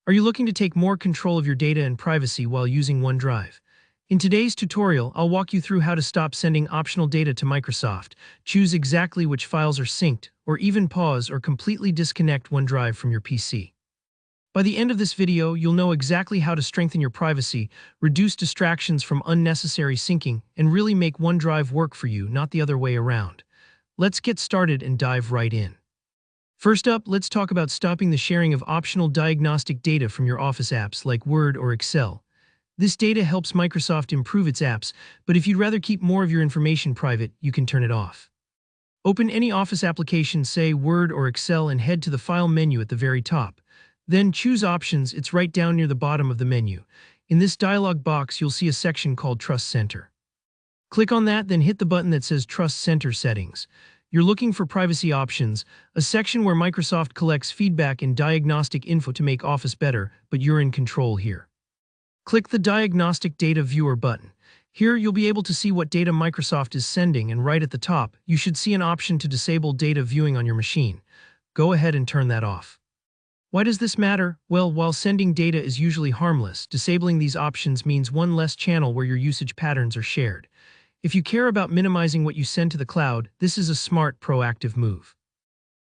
Are you looking to take more control of your data and privacy while using OneDrive? In today's tutorial, I'll walk you through how to stop sending optional data to Microsoft, choose exactly which files are synced, or even pause or completely disconnect OneDrive from your PC. By the end of this video, you'll know exactly how to strengthen your privacy, reduce distractions from unnecessary syncing, and really make OneDrive work for you, not the other way around. Let's get started and dive right in. First up, let's talk about stopping the sharing of optional diagnostic data from your Office apps like Word or Excel. This data helps Microsoft improve its apps, but if you'd rather keep more of your information private, you can turn it off. Open any Office application, say Word or Excel, and head to the File menu at the very top. Then choose Options. It's right down near the bottom of the menu. In this dialog box, you'll see a section called Trust Center. Click on that, then hit the button that says Trust Center Settings. You're looking for Privacy Options, a section where Microsoft collects feedback and diagnostic info to make Office better, but you're in control here. Click the Diagnostic Data Viewer button. Here, you'll be able to see what data Microsoft is sending, and right at the top, you should see an option to disable data viewing on your machine. Go ahead and turn that off. Why does this matter? Well, while sending data is usually harmless, disabling these options means one less channel where your usage patterns are shared. If you care about minimizing what you send to the cloud, this is a smart, proactive move.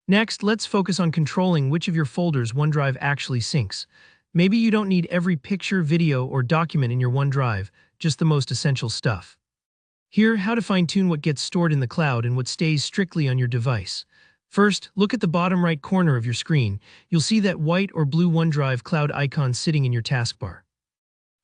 Next, let's focus on controlling which of your folders OneDrive actually syncs. Maybe you don't need every picture, video, or document in your OneDrive, just the most essential stuff. Here, how to fine-tune what gets stored in the cloud and what stays strictly on your device. First, look at the bottom right corner of your screen. You'll see that white or blue OneDrive cloud icon sitting in your taskbar.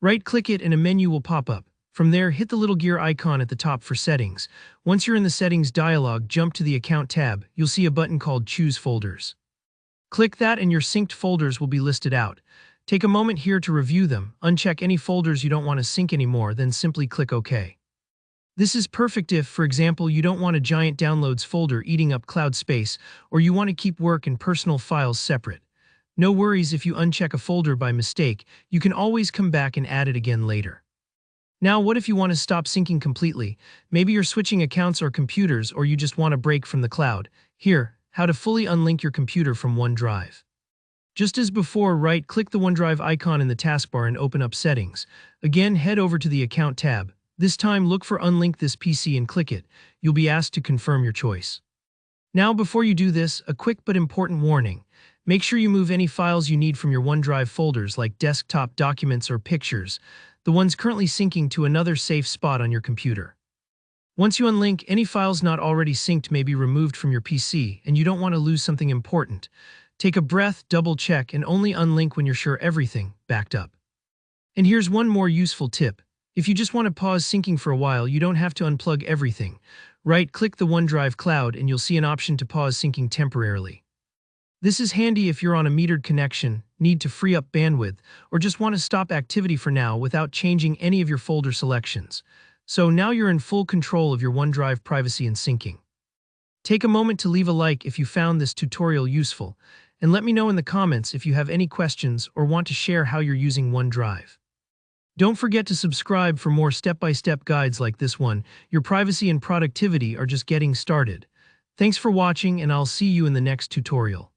Right-click it and a menu will pop up. From there, hit the little gear icon at the top for Settings. Once you're in the Settings dialog, jump to the Account tab. You'll see a button called Choose Folders. Click that and your synced folders will be listed out. Take a moment here to review them. Uncheck any folders you don't want to sync anymore, then simply click OK. This is perfect if, for example, you don't want a giant Downloads folder eating up cloud space, or you want to keep work and personal files separate. No worries if you uncheck a folder by mistake. You can always come back and add it again later. Now, what if you want to stop syncing completely? Maybe you're switching accounts or computers, or you just want a break from the cloud. Here, how to fully unlink your computer from OneDrive. Just as before, right-click the OneDrive icon in the taskbar and open up Settings. Again, head over to the Account tab. This time, look for Unlink this PC and click it. You'll be asked to confirm your choice. Now, before you do this, a quick but important warning. Make sure you move any files you need from your OneDrive folders like desktop documents or pictures, the ones currently syncing, to another safe spot on your computer. Once you unlink, any files not already synced may be removed from your PC, and you don't want to lose something important. Take a breath, double-check, and only unlink when you're sure everything backed up. And here's one more useful tip. If you just want to pause syncing for a while, you don't have to unplug everything. Right-click the OneDrive cloud and you'll see an option to pause syncing temporarily. This is handy if you're on a metered connection, need to free up bandwidth, or just want to stop activity for now without changing any of your folder selections. So now you're in full control of your OneDrive privacy and syncing. Take a moment to leave a like if you found this tutorial useful, and let me know in the comments if you have any questions or want to share how you're using OneDrive. Don't forget to subscribe for more step-by-step guides like this one. Your privacy and productivity are just getting started. Thanks for watching, and I'll see you in the next tutorial.